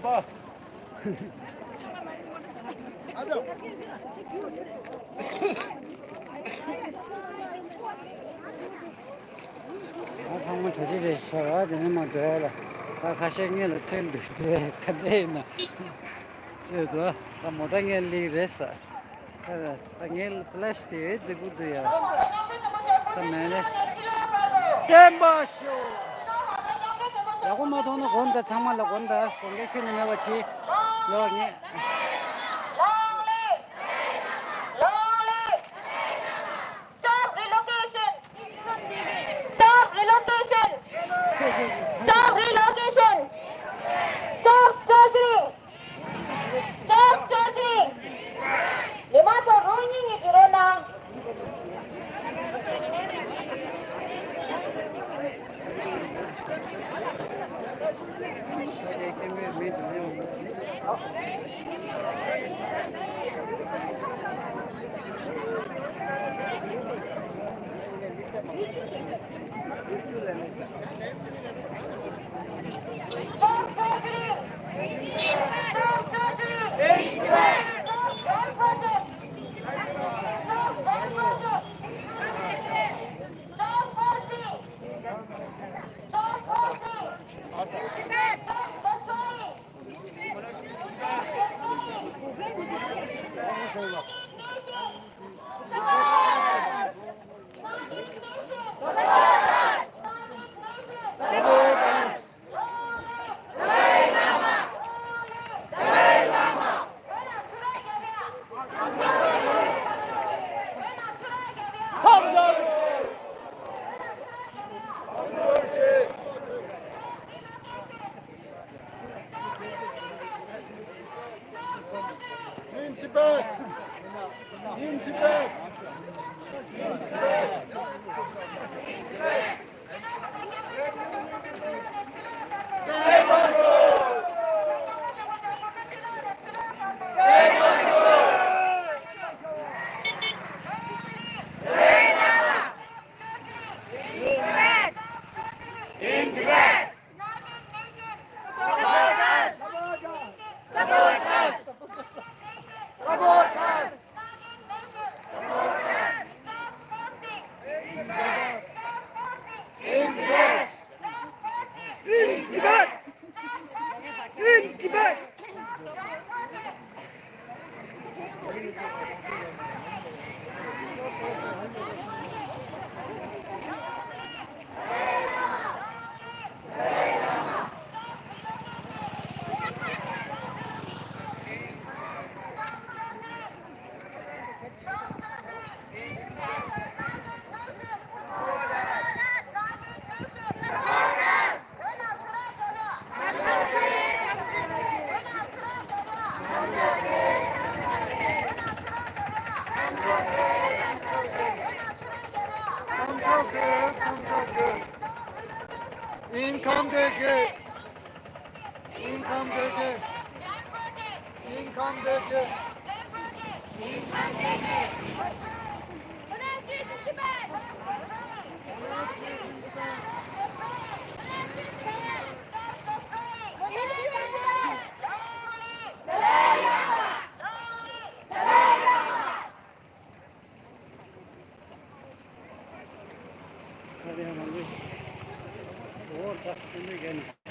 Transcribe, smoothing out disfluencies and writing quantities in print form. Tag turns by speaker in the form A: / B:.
A: 봐.
B: 정말 저지를 쉬어야 되는 모델. 가시행을 어떻게 돼? 근데나 그래도 못하게 리레서. 당일 플라스틱 지구도야. 그러면 템바쇼. 야구만 돈은 건다 정말로 건다. 공격하는 거 같이 여기.
C: Stop relocation! Stop torturing! Stop torturing! Limato ruining it, Irona. Stop torturing! Stop torturing! Stop gun project! Stop gun project! Stop forcing! Stop forcing! Stop destroying!
A: In Tibet! In Tibet! In Tibet! Support us! Support us! Support us! In Tibet! In Tibet! In Tibet! Income 대계. Income 대계. Income 대계.
B: Hadi hemen bir. Oh, bak, şimdi gelin.